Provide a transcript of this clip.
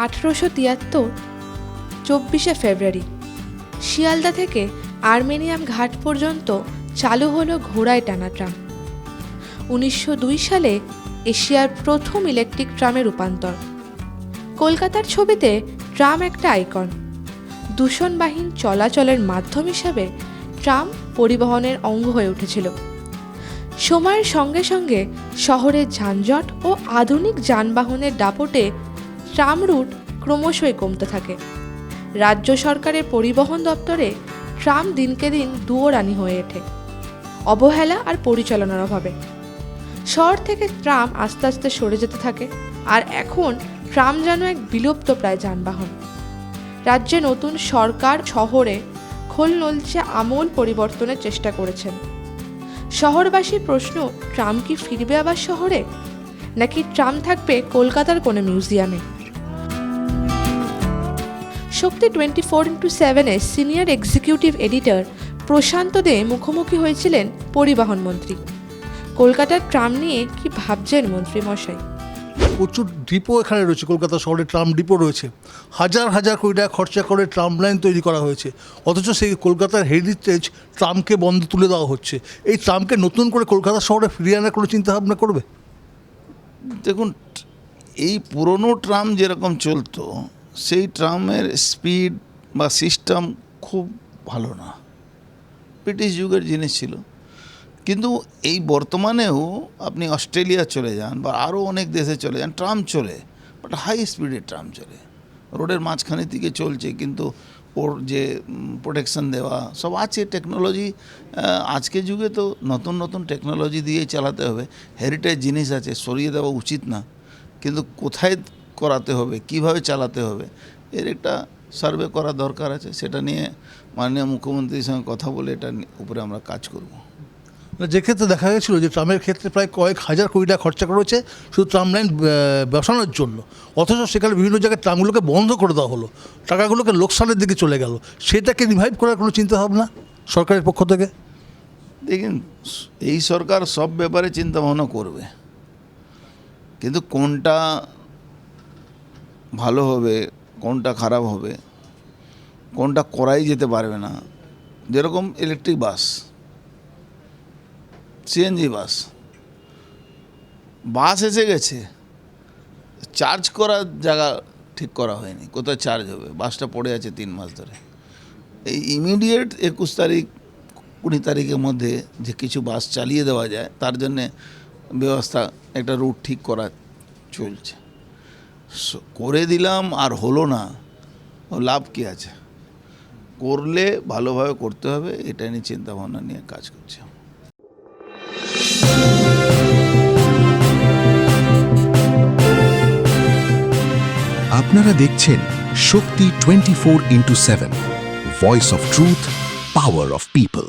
1873 24শে ফেব্রুয়ারি শিয়ালদা থেকে আর্মেনিয়াম ঘাট পর্যন্ত চালু হলো ঘোড়ায় টানা ট্রাম। 1902 সালে এশিয়ার প্রথম ইলেকট্রিক ট্রামে রূপান্তর। কলকাতার ছবিতে ট্রাম একটা আইকন। দূষণবাহীন চলাচলের মাধ্যম হিসাবে ট্রাম পরিবহনের অঙ্গ হয়ে উঠেছিল। সময়ের সঙ্গে সঙ্গে শহরের যানজট ও আধুনিক যানবাহনের দাপটে ট্রাম রুট ক্রমশই কমতে থাকে। রাজ্য সরকারের পরিবহন দপ্তরে ট্রাম দিনকে দিন দুয়োরানি হয়ে ওঠে, অবহেলা আর পরিচালনার অভাবে। শহর থেকে ট্রাম আস্তে আস্তে সরে যেতে থাকে, আর এখন ট্রাম যেন এক বিলুপ্ত প্রায় যানবাহন। রাজ্যে নতুন সরকার শহরে খোল নলচে আমূল পরিবর্তনের চেষ্টা করেছেন। শহরবাসীর প্রশ্ন, ট্রাম কি ফিরবে আবার শহরে, নাকি ট্রাম থাকবে কলকাতার কোনো মিউজিয়ামে? শক্তি 24x7 সিনিয়র এক্সিকিউটিভ এডিটর প্রশান্ত দে মুখোমুখি হয়েছিলেন পরিবহন মন্ত্রী। কলকাতার ট্রাম নিয়ে কি ভাবছেন মন্ত্রী মশাই? প্রচুর ডিপো এখানে রয়েছে, কলকাতা শহরে ট্রাম ডিপো রয়েছে। হাজার হাজার কোটি টাকা খরচা করে ট্রাম লাইন তৈরি করা হয়েছে, অথচ সেই কলকাতার হেরিটেজ ট্রামকে বন্ধ তুলে দেওয়া হচ্ছে। এই ট্রামকে নতুন করে কলকাতা শহরে ফিরিয়ে আনার কোনো চিন্তাভাবনা করবে? দেখুন, এই পুরনো ট্রাম যেরকম চলতো সেই ট্রামের স্পিড বা সিস্টেম খুব ভালো না, ব্রিটিশ যুগের জিনিস ছিল। কিন্তু এই বর্তমানেও আপনি অস্ট্রেলিয়া চলে যান বা আরও অনেক দেশে চলে যান, ট্রাম চলে, বাট হাই স্পিডের ট্রাম চলে, রোডের মাঝখানের দিকে চলছে, কিন্তু ওর যে প্রোটেকশন দেওয়া সব আছে। টেকনোলজি আজকের যুগে তো নতুন নতুন টেকনোলজি দিয়েই চালাতে হবে। হেরিটেজ জিনিস আছে, সরিয়ে দেওয়া উচিত না, কিন্তু কোথায় করাতে হবে, কিভাবে চালাতে হবে, এর একটা সার্ভে করা দরকার আছে। সেটা নিয়ে মাননীয় মুখ্যমন্ত্রীর সঙ্গে কথা বলে এটার উপরে আমরা কাজ করব। যে ক্ষেত্রে দেখা গেছিলো যে ট্রামের ক্ষেত্রে প্রায় কয়েক হাজার কোটি টাকা খরচা করা হয়েছে শুধু ট্রাম লাইন বসানোর জন্য, অথচ সেখানে বিভিন্ন জায়গায় ট্রামগুলোকে বন্ধ করে দেওয়া হলো, টাকাগুলোকে লোকসানের দিকে চলে গেল। সেটাকে রিভাইভ করার কোনো চিন্তাভাবনা সরকারের পক্ষ থেকে? দেখুন, এই সরকার সব ব্যাপারে চিন্তাভাবনা করবে, কিন্তু কোনটা ভালো হবে, কোনটা খারাপ হবে, কোনটা করাই যেতে পারবে না। যেরকম ইলেকট্রিক বাস, সিএনজি বাস এসে গেছে, চার্জ করার জায়গা ঠিক করা হয়নি, কোথায় চার্জ হবে, বাসটা পড়ে আছে 3 মাস ধরে। এই ইমিডিয়েট 21 তারিখ 20 তারিখের মধ্যে যে কিছু বাস চালিয়ে দেওয়া যায় তার জন্যে ব্যবস্থা, একটা রুট ঠিক করা চলছে। করে দিলাম আর হলো না, লাভ কী আছে? করলে ভালোভাবে করতে হবে, এটা নিয়ে চিন্তাভাবনা নিয়ে কাজ করছে। আপনারা দেখছেন শক্তি 24x7, voice of truth, power of people.